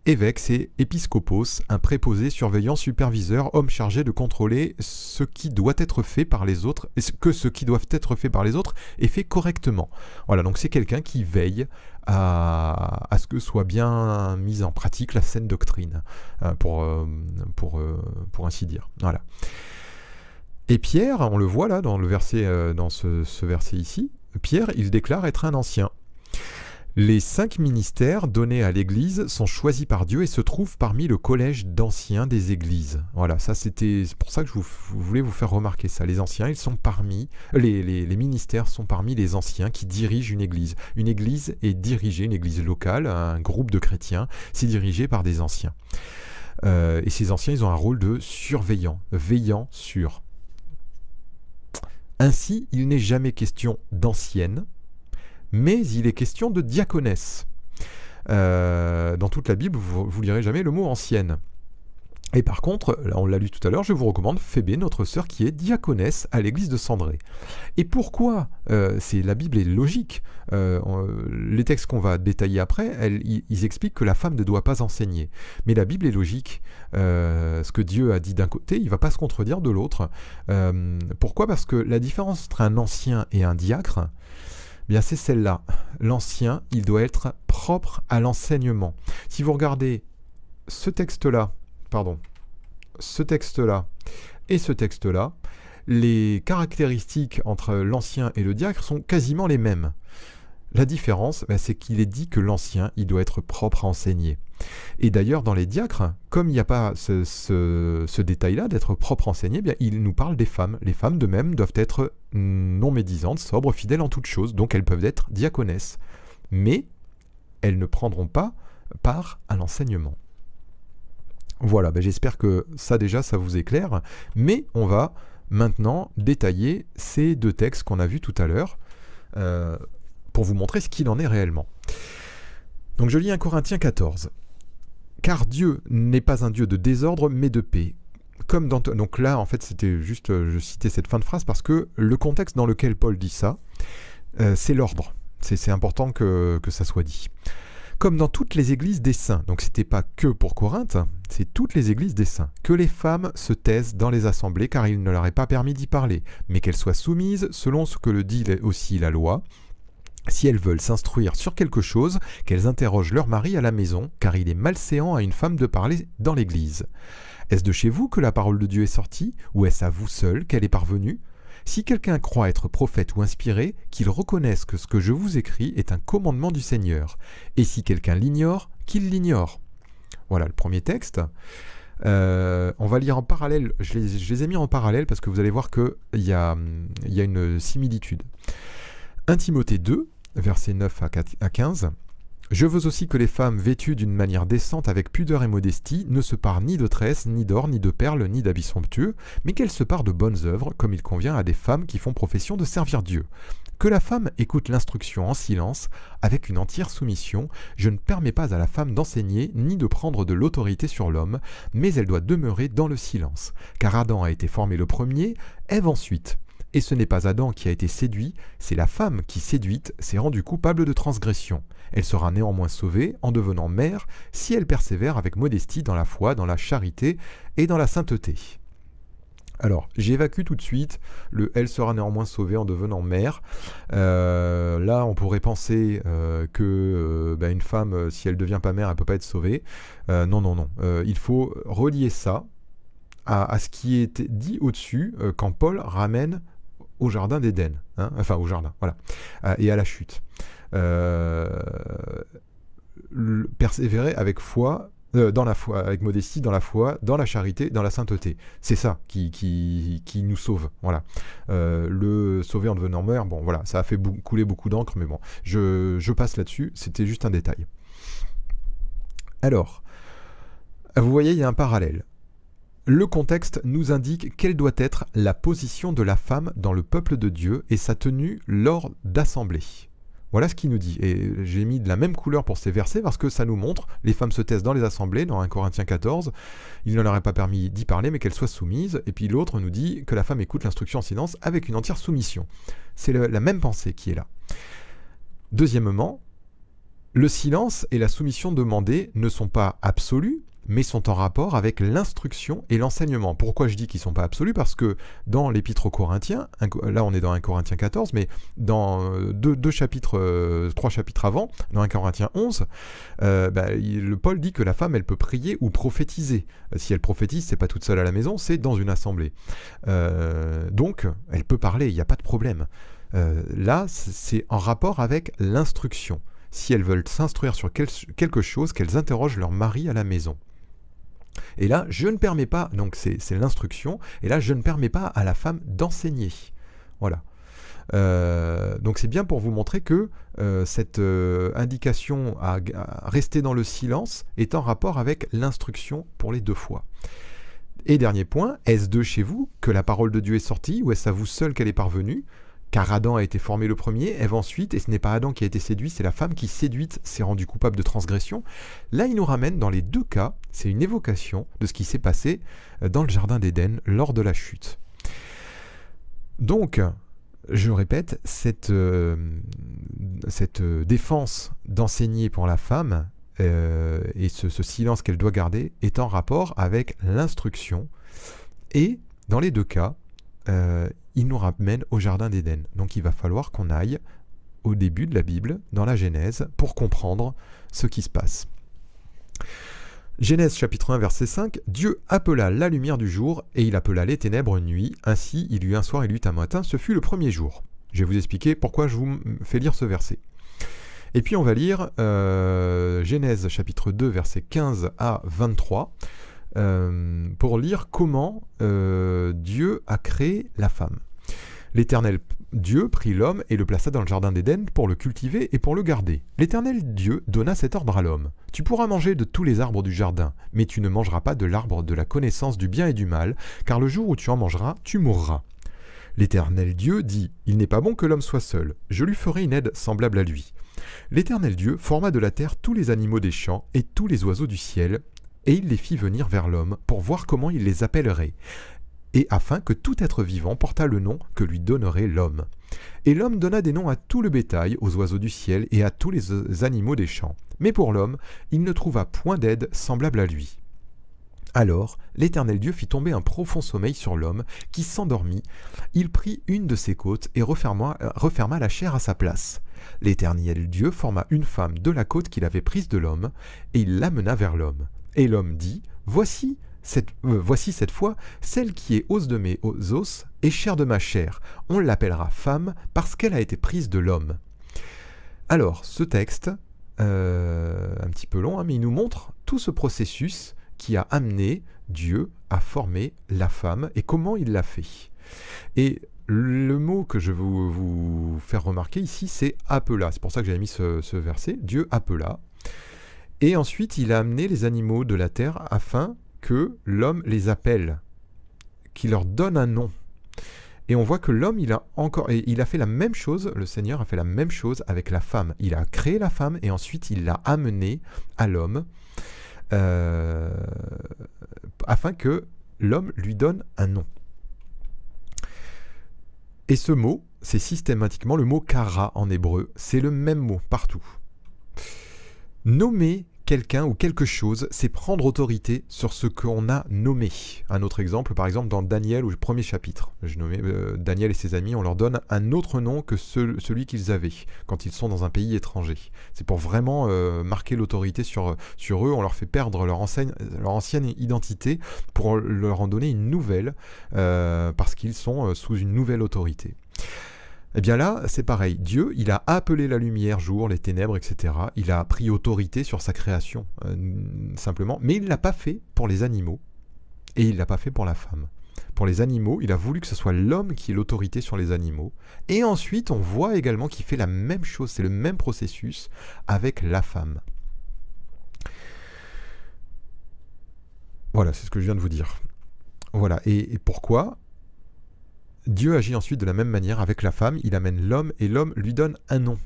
évêque, c'est épiscopos, un préposé, surveillant, superviseur, homme chargé de contrôler ce qui doit être fait par les autres, et que ce qui doit être fait par les autres est fait correctement. Voilà, donc c'est quelqu'un qui veille à ce que soit bien mise en pratique la saine doctrine, pour ainsi dire. Voilà. Et Pierre, on le voit là dans le verset, dans ce verset ici, Pierre, il déclare être un ancien. Les 5 ministères donnés à l'Église sont choisis par Dieu et se trouvent parmi le collège d'anciens des Églises. Voilà, ça c'est pour ça que je voulais vous faire remarquer ça. Les anciens, ils sont parmi, les ministères sont parmi les anciens qui dirigent une Église. Une Église est dirigée, une Église locale, un groupe de chrétiens, c'est dirigé par des anciens. Et ces anciens, ils ont un rôle de surveillant, veillant sur. Ainsi, il n'est jamais question d'ancienne, mais il est question de diaconesse. Dans toute la Bible, vous ne lirez jamais le mot ancienne. Et par contre, là on l'a lu tout à l'heure, je vous recommande Phébé, notre sœur qui est diaconesse à l'église de Cendré. Et pourquoi la Bible est logique. Les textes qu'on va détailler après, ils expliquent que la femme ne doit pas enseigner. Mais la Bible est logique. Ce que Dieu a dit d'un côté, il ne va pas se contredire de l'autre. Pourquoi? Parce que la différence entre un ancien et un diacre, bien c'est celle-là. L'ancien, il doit être propre à l'enseignement. Si vous regardez ce texte-là, et ce texte-là, les caractéristiques entre l'ancien et le diacre sont quasiment les mêmes. La différence, c'est qu'il est dit que l'ancien, il doit être propre à enseigner. Et d'ailleurs, dans les diacres, comme il n'y a pas ce détail-là d'être propre à enseigner, bien, il nous parle des femmes. Les femmes, de même, doivent être non médisantes, sobres, fidèles en toutes choses, donc elles peuvent être diaconesses. Mais elles ne prendront pas part à l'enseignement. Voilà, j'espère que ça déjà, ça vous est clair. Mais on va maintenant détailler ces deux textes qu'on a vus tout à l'heure pour vous montrer ce qu'il en est réellement. Donc je lis 1 Corinthiens 14. « Car Dieu n'est pas un Dieu de désordre, mais de paix. » Donc là, en fait, c'était juste, je citais cette fin de phrase parce que le contexte dans lequel Paul dit ça, c'est l'ordre. C'est important que ça soit dit. Comme dans toutes les églises des saints, donc c'était pas que pour Corinthe, c'est toutes les églises des saints, que les femmes se taisent dans les assemblées car il ne leur est pas permis d'y parler, mais qu'elles soient soumises selon ce que le dit aussi la loi. Si elles veulent s'instruire sur quelque chose, qu'elles interrogent leur mari à la maison, car il est malséant à une femme de parler dans l'église. Est-ce de chez vous que la parole de Dieu est sortie, ou est-ce à vous seul qu'elle est parvenue ? Si quelqu'un croit être prophète ou inspiré, qu'il reconnaisse que ce que je vous écris est un commandement du Seigneur. Et si quelqu'un l'ignore, qu'il l'ignore. Voilà le premier texte. On va lire en parallèle, je les ai mis en parallèle parce que vous allez voir qu'il y a une similitude. 1 Timothée 2, versets 9 à 15. Je veux aussi que les femmes vêtues d'une manière décente avec pudeur et modestie ne se parent ni de tresses, ni d'or, ni de perles, ni d'habits somptueux, mais qu'elles se parent de bonnes œuvres, comme il convient à des femmes qui font profession de servir Dieu. Que la femme écoute l'instruction en silence, avec une entière soumission. Je ne permets pas à la femme d'enseigner, ni de prendre de l'autorité sur l'homme, mais elle doit demeurer dans le silence. Car Adam a été formé le premier, Ève ensuite. Et ce n'est pas Adam qui a été séduit, c'est la femme qui, séduite, s'est rendue coupable de transgression. Elle sera néanmoins sauvée en devenant mère si elle persévère avec modestie dans la foi, dans la charité et dans la sainteté. Alors, j'évacue tout de suite le « elle sera néanmoins sauvée en devenant mère ». Là, on pourrait penser une femme, si elle ne devient pas mère, elle ne peut pas être sauvée. Non. Il faut relier ça à ce qui est dit au-dessus quand Paul ramène au jardin d'Éden, enfin au jardin, voilà, et à la chute. Persévérer avec foi, dans la foi, avec modestie, dans la foi, dans la charité, dans la sainteté. C'est ça qui nous sauve, voilà. Le sauver en devenant mère, bon voilà, ça a fait couler beaucoup d'encre, mais bon, je passe là-dessus, c'était juste un détail. Alors, vous voyez, il y a un parallèle. Le contexte nous indique quelle doit être la position de la femme dans le peuple de Dieu et sa tenue lors d'assemblée. Voilà ce qu'il nous dit. Et j'ai mis de la même couleur pour ces versets parce que ça nous montre, les femmes se taisent dans les assemblées, dans 1 Corinthiens 14, il ne leur est pas permis d'y parler mais qu'elles soient soumises. Et puis l'autre nous dit que la femme écoute l'instruction en silence avec une entière soumission. C'est la même pensée qui est là. Deuxièmement, le silence et la soumission demandée ne sont pas absolus, mais sont en rapport avec l'instruction et l'enseignement. Pourquoi je dis qu'ils ne sont pas absolus? Parce que dans l'épître aux Corinthiens, là on est dans 1 Corinthiens 14, mais dans trois chapitres avant, dans 1 Corinthiens 11, Paul dit que la femme, elle peut prier ou prophétiser. Si elle prophétise, c'est pas toute seule à la maison, c'est dans une assemblée. Donc, elle peut parler, il n'y a pas de problème. Là, c'est en rapport avec l'instruction. Si elles veulent s'instruire sur quelque chose, qu'elles interrogent leur mari à la maison. Et là, je ne permets pas, donc c'est l'instruction, et là, je ne permets pas à la femme d'enseigner. Voilà. Donc c'est bien pour vous montrer que cette indication à rester dans le silence est en rapport avec l'instruction pour les deux fois. Et dernier point, est-ce de chez vous que la parole de Dieu est sortie, ou est-ce à vous seul qu'elle est parvenue? car Adam a été formé le premier, Ève ensuite, et ce n'est pas Adam qui a été séduit, c'est la femme qui, séduite, s'est rendue coupable de transgression. Là, il nous ramène dans les deux cas, c'est une évocation de ce qui s'est passé dans le jardin d'Éden lors de la chute. Donc, je répète, cette défense d'enseigner pour la femme et ce silence qu'elle doit garder est en rapport avec l'instruction. Et dans les deux cas, il nous ramène au jardin d'Éden. Donc il va falloir qu'on aille au début de la Bible, dans la Genèse, pour comprendre ce qui se passe. Genèse chapitre 1 verset 5, « Dieu appela la lumière du jour, et il appela les ténèbres nuit. Ainsi il y eut un soir et il y eut un matin, ce fut le premier jour. » Je vais vous expliquer pourquoi je vous fais lire ce verset. Et puis on va lire Genèse chapitre 2 verset 15 à 23, pour lire comment Dieu a créé la femme. L'Éternel Dieu prit l'homme et le plaça dans le jardin d'Éden pour le cultiver et pour le garder. L'Éternel Dieu donna cet ordre à l'homme. « Tu pourras manger de tous les arbres du jardin, mais tu ne mangeras pas de l'arbre de la connaissance du bien et du mal, car le jour où tu en mangeras, tu mourras. » L'Éternel Dieu dit « Il n'est pas bon que l'homme soit seul, je lui ferai une aide semblable à lui. » L'Éternel Dieu forma de la terre tous les animaux des champs et tous les oiseaux du ciel, et il les fit venir vers l'homme pour voir comment il les appellerait, et afin que tout être vivant portât le nom que lui donnerait l'homme. Et l'homme donna des noms à tout le bétail, aux oiseaux du ciel et à tous les animaux des champs. Mais pour l'homme, il ne trouva point d'aide semblable à lui. Alors l'Éternel Dieu fit tomber un profond sommeil sur l'homme, qui s'endormit. Il prit une de ses côtes et referma la chair à sa place. L'Éternel Dieu forma une femme de la côte qu'il avait prise de l'homme, et il l'amena vers l'homme. Et l'homme dit, voici cette fois celle qui est os de mes os et chair de ma chair. On l'appellera femme parce qu'elle a été prise de l'homme. » Alors, ce texte, un petit peu long, hein, mais il nous montre tout ce processus qui a amené Dieu à former la femme et comment il l'a fait. Et le mot que je veux vous faire remarquer ici, c'est « appela ». C'est pour ça que j'avais mis ce verset. Dieu appela. Et ensuite, il a amené les animaux de la terre afin que l'homme les appelle, qu'il leur donne un nom. Et on voit que l'homme, il a fait la même chose, le Seigneur a fait la même chose avec la femme. Il a créé la femme et ensuite il l'a amenée à l'homme afin que l'homme lui donne un nom. Et ce mot, c'est systématiquement le mot kara en hébreu. C'est le même mot partout. Nommer quelqu'un ou quelque chose, c'est prendre autorité sur ce qu'on a nommé. Un autre exemple, par exemple, dans Daniel, au premier chapitre. Je nommais Daniel et ses amis, on leur donne un autre nom que celui qu'ils avaient quand ils sont dans un pays étranger. C'est pour vraiment marquer l'autorité sur eux. On leur fait perdre leur ancienne identité pour leur en donner une nouvelle, parce qu'ils sont sous une nouvelle autorité. Eh bien là, c'est pareil. Dieu, il a appelé la lumière, jour, les ténèbres, etc. Il a pris autorité sur sa création, simplement. Mais il ne l'a pas fait pour les animaux et il ne l'a pas fait pour la femme. Pour les animaux, il a voulu que ce soit l'homme qui ait l'autorité sur les animaux. Et ensuite, on voit également qu'il fait la même chose, c'est le même processus avec la femme. Voilà, c'est ce que je viens de vous dire. Voilà, et pourquoi ? Dieu agit ensuite de la même manière avec la femme, il amène l'homme et l'homme lui donne un nom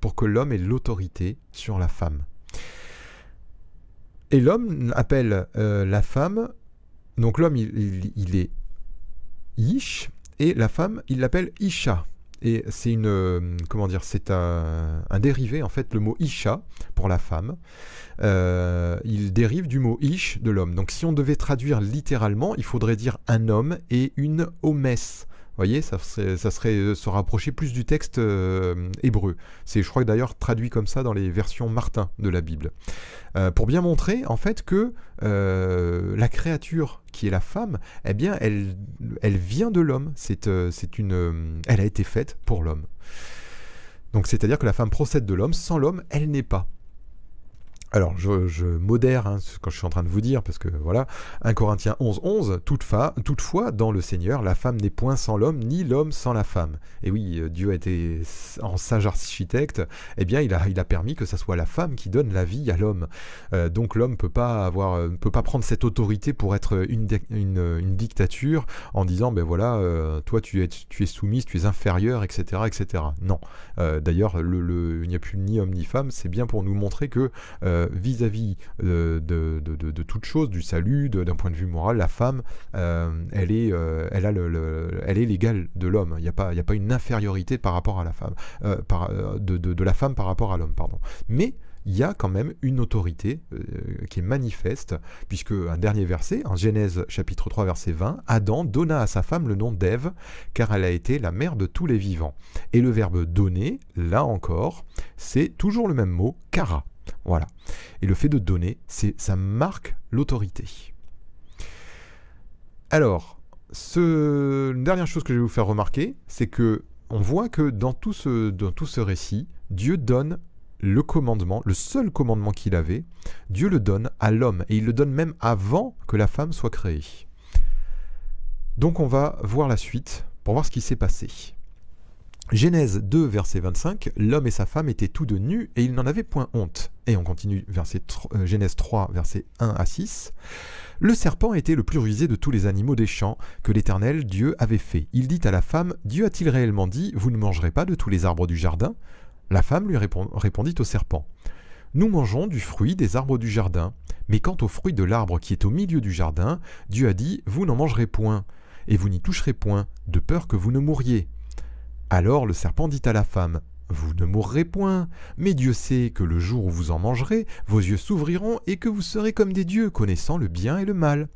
pour que l'homme ait l'autorité sur la femme. Et l'homme appelle la femme, donc l'homme il est Ish et la femme il l'appelle Isha. Et c'est c'est un dérivé en fait, le mot Isha pour la femme. Il dérive du mot Ish de l'homme. Donc si on devait traduire littéralement, il faudrait dire un homme et une homesse. Vous voyez, ça serait se rapprocher plus du texte hébreu. C'est, je crois, d'ailleurs traduit comme ça dans les versions Martin de la Bible. Pour bien montrer, en fait, que la créature qui est la femme, eh bien, elle vient de l'homme. Elle a été faite pour l'homme. Donc, c'est-à-dire que la femme procède de l'homme. Sans l'homme, elle n'est pas. Alors, je modère quand je suis en train de vous dire, parce que voilà, 1 Corinthiens 11, 11, toutefois, dans le Seigneur, la femme n'est point sans l'homme, ni l'homme sans la femme. Et oui, Dieu a été, en sage architecte, eh bien, il a permis que ça soit la femme qui donne la vie à l'homme. Donc l'homme ne peut pas prendre cette autorité pour être une dictature en disant, ben voilà, toi tu es soumise, tu es inférieure, etc. etc. Non. D'ailleurs, il n'y a plus ni homme ni femme, c'est bien pour nous montrer que vis-à-vis de toute chose, du salut, d'un point de vue moral, la femme, elle est l'égale de l'homme. Il n'y a pas une infériorité par rapport à la femme, de la femme par rapport à l'homme, pardon. Mais il y a quand même une autorité qui est manifeste, puisque un dernier verset, en Genèse chapitre 3 verset 20, Adam donna à sa femme le nom d'Ève, car elle a été la mère de tous les vivants. Et le verbe donner, là encore, c'est toujours le même mot, kara. Voilà. Et le fait de donner, ça marque l'autorité. Alors, une dernière chose que je vais vous faire remarquer, c'est que on voit que dans tout ce récit, Dieu donne le commandement, le seul commandement qu'il avait, Dieu le donne à l'homme, et il le donne même avant que la femme soit créée. Donc on va voir la suite pour voir ce qui s'est passé. Genèse 2, verset 25, l'homme et sa femme étaient tous deux nus et ils n'en avaient point honte. Et on continue, Genèse 3, verset 1 à 6. Le serpent était le plus rusé de tous les animaux des champs que l'Éternel Dieu avait fait. Il dit à la femme, Dieu a-t-il réellement dit, vous ne mangerez pas de tous les arbres du jardin? La femme lui répondit au serpent, nous mangeons du fruit des arbres du jardin, mais quant au fruit de l'arbre qui est au milieu du jardin, Dieu a dit, vous n'en mangerez point, et vous n'y toucherez point, de peur que vous ne mouriez. Alors le serpent dit à la femme, vous ne mourrez point, mais Dieu sait que le jour où vous en mangerez, vos yeux s'ouvriront et que vous serez comme des dieux, connaissant le bien et le mal.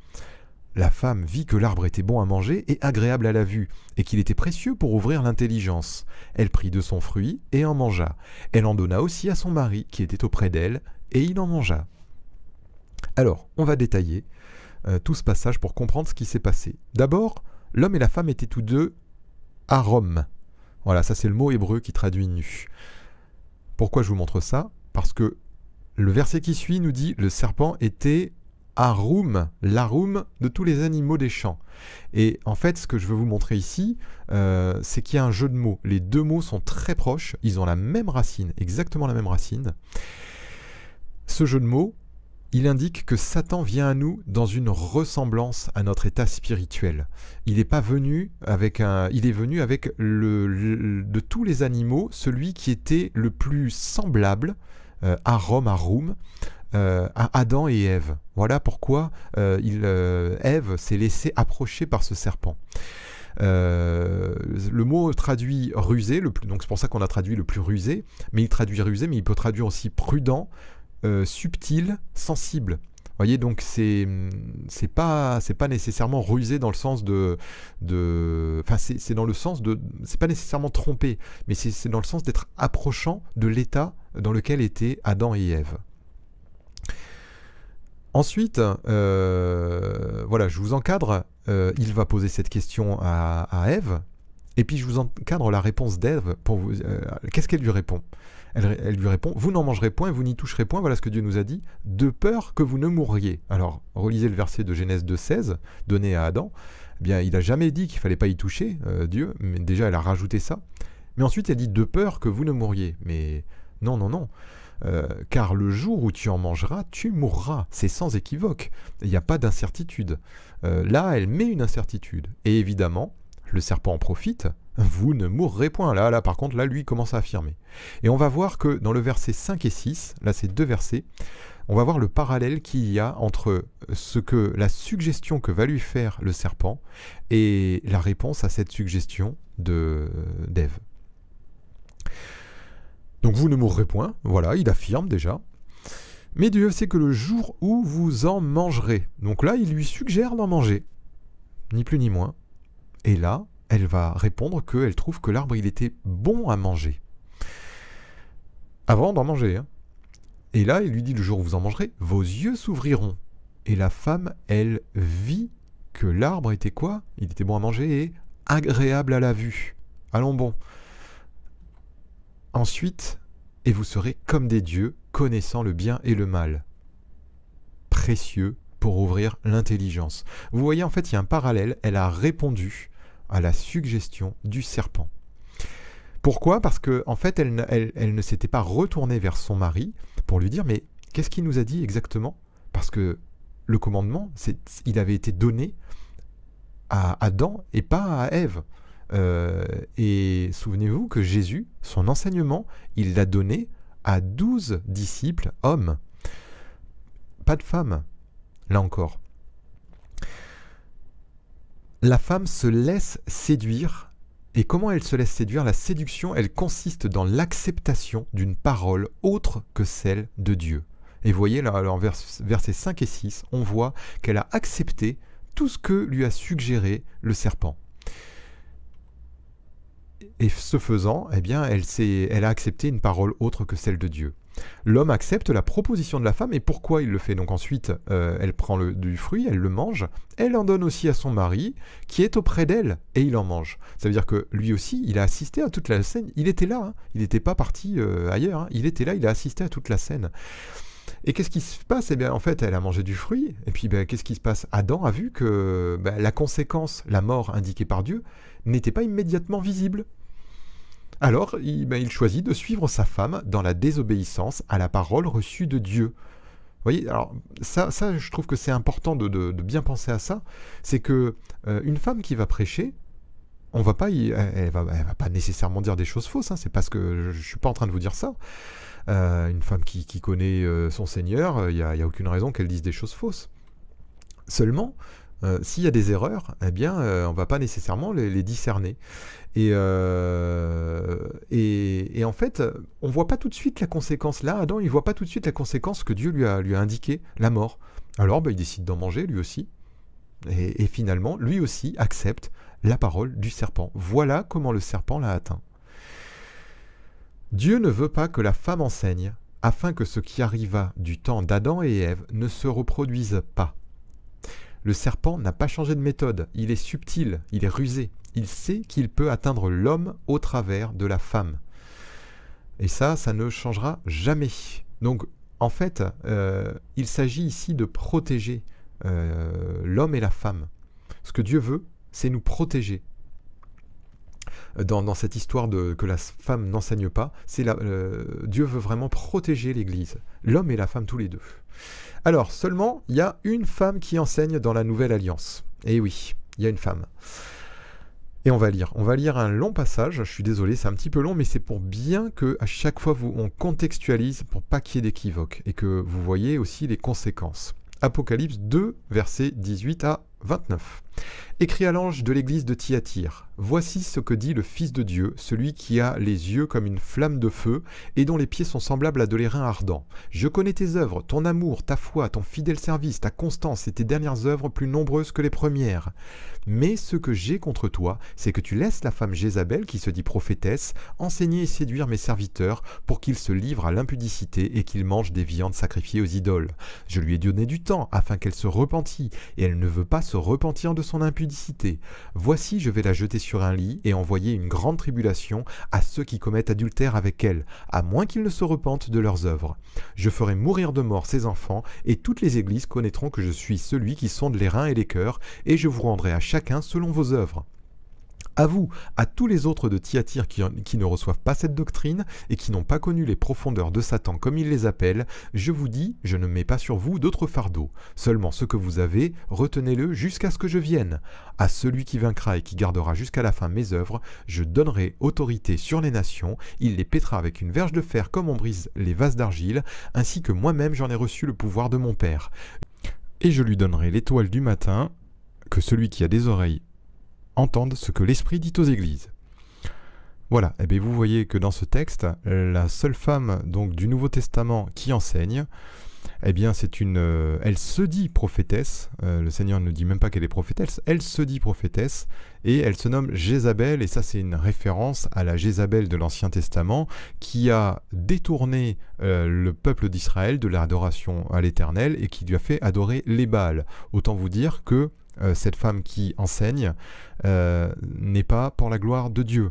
La femme vit que l'arbre était bon à manger et agréable à la vue, et qu'il était précieux pour ouvrir l'intelligence. Elle prit de son fruit et en mangea. Elle en donna aussi à son mari, qui était auprès d'elle, et il en mangea. Alors, on va détailler tout ce passage pour comprendre ce qui s'est passé. D'abord, l'homme et la femme étaient tous deux arom. Voilà, ça c'est le mot hébreu qui traduit nu. Pourquoi je vous montre ça? Parce que le verset qui suit nous dit le serpent était arum, l'arum de tous les animaux des champs. Et en fait, ce que je veux vous montrer ici, c'est qu'il y a un jeu de mots. Les deux mots sont très proches, ils ont la même racine, exactement la même racine. Ce jeu de mots, il indique que Satan vient à nous dans une ressemblance à notre état spirituel. Il n'est pas venu avec il est venu avec de tous les animaux, celui qui était le plus semblable, arum, à Adam et Ève. Voilà pourquoi Ève s'est laissée approcher par ce serpent. Le mot traduit rusé, donc c'est pour ça qu'on a traduit le plus rusé, mais il traduit rusé, mais il peut traduire aussi prudent, subtil, sensible. Vous voyez, donc c'est pas nécessairement rusé dans le sens enfin c'est dans le sens de, c'est pas nécessairement trompé, mais c'est dans le sens d'être approchant de l'état dans lequel étaient Adam et Ève. Ensuite, voilà, je vous encadre, il va poser cette question à Ève, et puis je vous encadre la réponse d'Ève pour vous. Qu'est-ce qu'elle lui répond? Elle lui répond, vous n'en mangerez point, vous n'y toucherez point, voilà ce que Dieu nous a dit, de peur que vous ne mourriez. Alors, relisez le verset de Genèse 2,16, donné à Adam, eh bien, il n'a jamais dit qu'il ne fallait pas y toucher, Dieu, mais déjà elle a rajouté ça. Mais ensuite, elle dit, de peur que vous ne mourriez. Mais non, non, non. Car le jour où tu en mangeras, tu mourras. C'est sans équivoque. Il n'y a pas d'incertitude. Là, elle met une incertitude. Et évidemment, le serpent en profite. Vous ne mourrez point. Là, par contre, là, lui, il commence à affirmer. Et on va voir que dans le verset 5 et 6, là, c'est deux versets, on va voir le parallèle qu'il y a entre la suggestion que va lui faire le serpent et la réponse à cette suggestion d'Ève. Donc vous ne mourrez point, voilà, il affirme déjà. Mais Dieu sait que le jour où vous en mangerez. Donc là, il lui suggère d'en manger. Ni plus ni moins. Et là, elle va répondre qu'elle trouve que l'arbre, il était bon à manger. Avant d'en manger. Hein. Et là, il lui dit, le jour où vous en mangerez, vos yeux s'ouvriront. Et la femme, elle vit que l'arbre était quoi? Il était bon à manger et agréable à la vue. Allons bon. Ensuite, et vous serez comme des dieux, connaissant le bien et le mal. Précieux pour ouvrir l'intelligence. Vous voyez, en fait, il y a un parallèle. Elle a répondu à la suggestion du serpent. Pourquoi? Parce que en fait, elle ne s'était pas retournée vers son mari pour lui dire, mais qu'est-ce qu'il nous a dit exactement? Parce que le commandement, il avait été donné à Adam et pas à Ève. Et souvenez-vous que Jésus, son enseignement, il l'a donné à 12 disciples hommes. Pas de femmes, là encore. La femme se laisse séduire. Et comment elle se laisse séduire? La séduction, elle consiste dans l'acceptation d'une parole autre que celle de Dieu. Et vous voyez, là, en versets 5 et 6, on voit qu'elle a accepté tout ce que lui a suggéré le serpent. Et ce faisant, eh bien, elle a accepté une parole autre que celle de Dieu. L'homme accepte la proposition de la femme, et pourquoi il le fait? Donc ensuite, elle prend du fruit, elle le mange, elle en donne aussi à son mari, qui est auprès d'elle, et il en mange. Ça veut dire que lui aussi, il a assisté à toute la scène, il était là, hein. Il n'était pas parti ailleurs, hein. Il était là, il a assisté à toute la scène. Et qu'est-ce qui se passe? Eh bien, en fait, elle a mangé du fruit, et puis qu'est-ce qui se passe? Adam a vu que la conséquence, la mort indiquée par Dieu, n'était pas immédiatement visible. Alors, il choisit de suivre sa femme dans la désobéissance à la parole reçue de Dieu. Vous voyez, alors ça je trouve que c'est important de bien penser à ça. C'est que une femme qui va prêcher, elle va pas nécessairement dire des choses fausses. Hein, c'est parce que je suis pas en train de vous dire ça. Une femme qui connaît son Seigneur, il y a aucune raison qu'elle dise des choses fausses. Seulement, s'il y a des erreurs, eh bien, on ne va pas nécessairement les discerner. Et en fait, on ne voit pas tout de suite la conséquence. Là, Adam, il ne voit pas tout de suite la conséquence que Dieu lui a indiqué, la mort. Alors, il décide d'en manger, lui aussi. Et finalement, lui aussi accepte la parole du serpent. Voilà comment le serpent l'a atteint. Dieu ne veut pas que la femme enseigne, afin que ce qui arriva du temps d'Adam et Ève ne se reproduise pas. Le serpent n'a pas changé de méthode, il est subtil, il est rusé, il sait qu'il peut atteindre l'homme au travers de la femme. Et ça ne changera jamais. Donc, en fait, il s'agit ici de protéger l'homme et la femme. Ce que Dieu veut, c'est nous protéger. Dans cette histoire que la femme n'enseigne pas, Dieu veut vraiment protéger l'Église, l'homme et la femme tous les deux. Alors, seulement, il y a une femme qui enseigne dans la Nouvelle Alliance. Et oui, il y a une femme. Et on va lire un long passage, je suis désolé, c'est un petit peu long, mais c'est pour bien qu'à chaque fois on contextualise pour pas qu'il y ait d'équivoque et que vous voyez aussi les conséquences. Apocalypse 2, versets 18 à 29. Écrit à l'ange de l'église de Thyatire, voici ce que dit le Fils de Dieu, celui qui a les yeux comme une flamme de feu et dont les pieds sont semblables à de l'airain ardent. Je connais tes œuvres, ton amour, ta foi, ton fidèle service, ta constance et tes dernières œuvres plus nombreuses que les premières. Mais ce que j'ai contre toi, c'est que tu laisses la femme Jézabel, qui se dit prophétesse, enseigner et séduire mes serviteurs pour qu'ils se livrent à l'impudicité et qu'ils mangent des viandes sacrifiées aux idoles. Je lui ai donné du temps afin qu'elle se repentît, et elle ne veut pas se repentir de son impudicité. Voici, je vais la jeter sur un lit et envoyer une grande tribulation à ceux qui commettent adultère avec elle, à moins qu'ils ne se repentent de leurs œuvres. Je ferai mourir de mort ses enfants, et toutes les églises connaîtront que je suis celui qui sonde les reins et les cœurs, et je vous rendrai à chacun selon vos œuvres. À vous, à tous les autres de Thyatire qui ne reçoivent pas cette doctrine et qui n'ont pas connu les profondeurs de Satan comme il les appelle, je vous dis, je ne mets pas sur vous d'autres fardeaux. Seulement ce que vous avez, retenez-le jusqu'à ce que je vienne. À celui qui vaincra et qui gardera jusqu'à la fin mes œuvres, je donnerai autorité sur les nations, il les pètera avec une verge de fer comme on brise les vases d'argile, ainsi que moi-même j'en ai reçu le pouvoir de mon Père. Et je lui donnerai l'étoile du matin, que celui qui a des oreilles entende ce que l'Esprit dit aux églises. Voilà, et bien vous voyez que dans ce texte, la seule femme donc du Nouveau Testament qui enseigne, eh bien elle se dit prophétesse, le Seigneur ne dit même pas qu'elle est prophétesse, elle se dit prophétesse, et elle se nomme Jézabel, et ça c'est une référence à la Jézabel de l'Ancien Testament, qui a détourné le peuple d'Israël de l'adoration à l'Éternel, et qui lui a fait adorer les Baals. Autant vous dire que cette femme qui enseigne n'est pas pour la gloire de Dieu.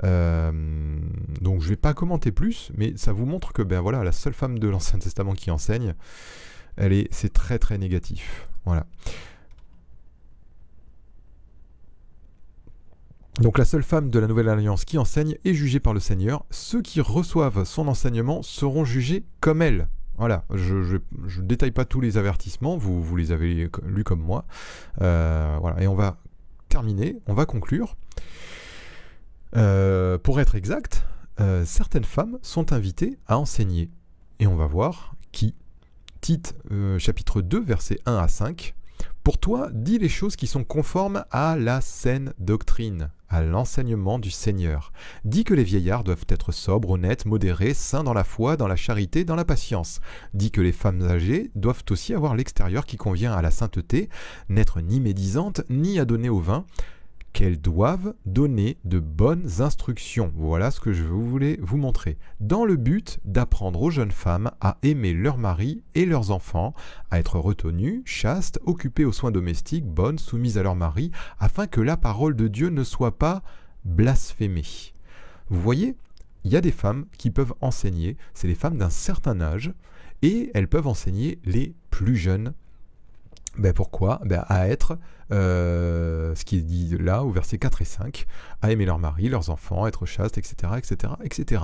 Donc je ne vais pas commenter plus, mais ça vous montre que ben voilà, la seule femme de l'Ancien Testament qui enseigne, c'est très très négatif. Voilà. Donc la seule femme de la Nouvelle Alliance qui enseigne est jugée par le Seigneur. Ceux qui reçoivent son enseignement seront jugés comme elle. Voilà, je ne détaille pas tous les avertissements, vous les avez lus comme moi. Voilà, et on va terminer, on va conclure. Pour être exact, certaines femmes sont invitées à enseigner. Et on va voir qui. Tite, chapitre 2, versets 1 à 5. Pour toi, dis les choses qui sont conformes à la saine doctrine, à l'enseignement du Seigneur. Dis que les vieillards doivent être sobres, honnêtes, modérés, saints dans la foi, dans la charité, dans la patience. Dis que les femmes âgées doivent aussi avoir l'extérieur qui convient à la sainteté, n'être ni médisantes, ni adonnées au vin, qu'elles doivent donner de bonnes instructions. Voilà ce que je voulais vous montrer. Dans le but d'apprendre aux jeunes femmes à aimer leur mari et leurs enfants, à être retenues, chastes, occupées aux soins domestiques, bonnes, soumises à leur mari, afin que la parole de Dieu ne soit pas blasphémée. Vous voyez, il y a des femmes qui peuvent enseigner, c'est les femmes d'un certain âge, et elles peuvent enseigner les plus jeunes. Ben pourquoi? À être, ce qui est dit là au verset 4 et 5, à aimer leur mari, leurs enfants, être chastes, etc., etc., etc.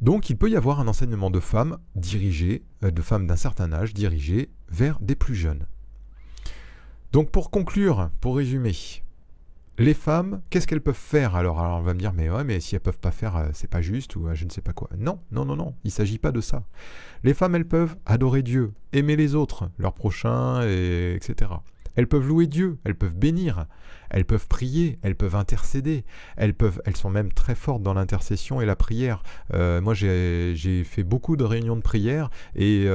Donc il peut y avoir un enseignement de femmes dirigé, de femmes d'un certain âge dirigé vers des plus jeunes. Donc pour conclure, pour résumer, les femmes, qu'est-ce qu'elles peuvent faire alors on va me dire, mais ouais, mais si elles peuvent pas faire, c'est pas juste, ou je ne sais pas quoi. Non, non, non, non, il ne s'agit pas de ça. Les femmes, elles peuvent adorer Dieu, aimer les autres, leurs prochains, etc. Elles peuvent louer Dieu, elles peuvent bénir, elles peuvent prier, elles peuvent intercéder, elles sont même très fortes dans l'intercession et la prière. Moi, j'ai fait beaucoup de réunions de prière et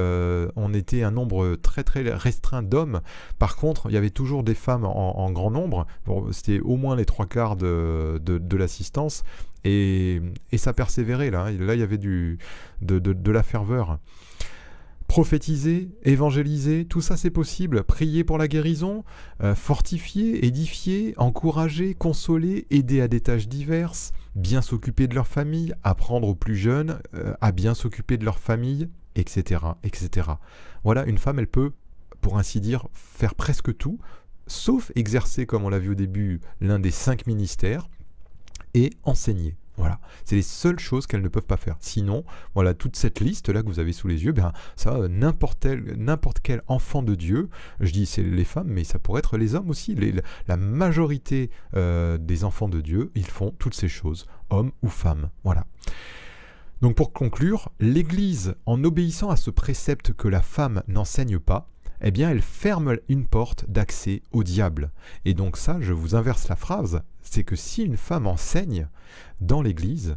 on était un nombre très très restreint d'hommes. Par contre, il y avait toujours des femmes en grand nombre. Bon, c'était au moins les 3/4 de l'assistance et ça persévérait là. Là, il y avait de la ferveur. Prophétiser, évangéliser, tout ça c'est possible. Prier pour la guérison, fortifier, édifier, encourager, consoler, aider à des tâches diverses, bien s'occuper de leur famille, apprendre aux plus jeunes à bien s'occuper de leur famille, etc., etc. Voilà, une femme, elle peut, pour ainsi dire, faire presque tout, sauf exercer, comme on l'a vu au début, l'un des 5 ministères, et enseigner. Voilà, c'est les seules choses qu'elles ne peuvent pas faire. Sinon, voilà, toute cette liste-là que vous avez sous les yeux, ça, n'importe quel enfant de Dieu, je dis c'est les femmes, mais ça pourrait être les hommes aussi, la majorité des enfants de Dieu, ils font toutes ces choses, hommes ou femmes, voilà. Donc pour conclure, l'Église, en obéissant à ce précepte que la femme n'enseigne pas, eh bien, elle ferme une porte d'accès au diable. Et donc ça, je vous inverse la phrase, c'est que si une femme enseigne dans l'Église,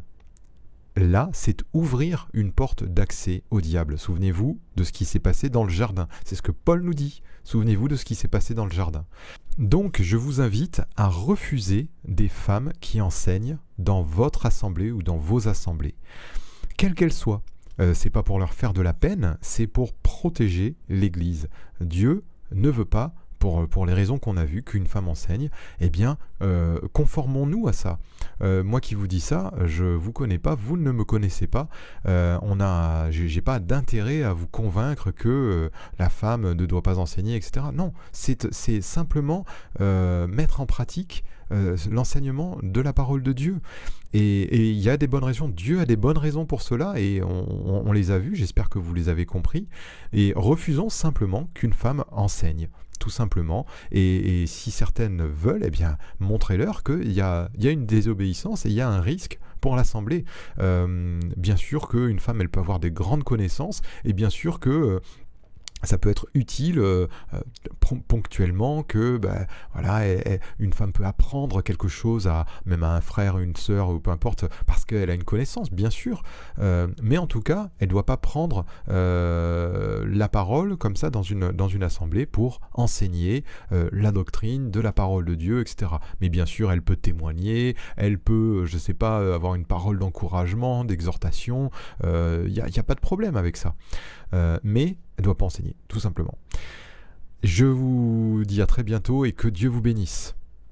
là, c'est ouvrir une porte d'accès au diable. Souvenez-vous de ce qui s'est passé dans le jardin. C'est ce que Paul nous dit. Souvenez-vous de ce qui s'est passé dans le jardin. Donc, je vous invite à refuser des femmes qui enseignent dans votre assemblée ou dans vos assemblées, quelles qu'elles soient. C'est pas pour leur faire de la peine, c'est pour protéger l'Église. Dieu ne veut pas, pour les raisons qu'on a vues, qu'une femme enseigne. Eh bien, conformons-nous à ça. Moi qui vous dis ça, je vous connais pas, vous ne me connaissez pas. J'ai pas d'intérêt à vous convaincre que la femme ne doit pas enseigner, etc. Non, c'est simplement mettre en pratique l'enseignement de la parole de Dieu. Et il y a des bonnes raisons, Dieu a des bonnes raisons pour cela, et on les a vues, j'espère que vous les avez compris. Et refusons simplement qu'une femme enseigne, tout simplement. Et si certaines veulent, eh bien, montrez-leur qu'il y a une désobéissance et il y a un risque pour l'Assemblée. Bien sûr qu'une femme, elle peut avoir des grandes connaissances, et bien sûr que ça peut être utile ponctuellement que voilà, une femme peut apprendre quelque chose même à un frère, une sœur ou peu importe, parce qu'elle a une connaissance, bien sûr. Mais en tout cas, elle ne doit pas prendre la parole comme ça dans une assemblée pour enseigner la doctrine de la parole de Dieu, etc. Mais bien sûr, elle peut témoigner, elle peut, je ne sais pas, avoir une parole d'encouragement, d'exhortation. Il n'y a pas de problème avec ça. Mais elle ne doit pas enseigner, tout simplement. Je vous dis à très bientôt et que Dieu vous bénisse.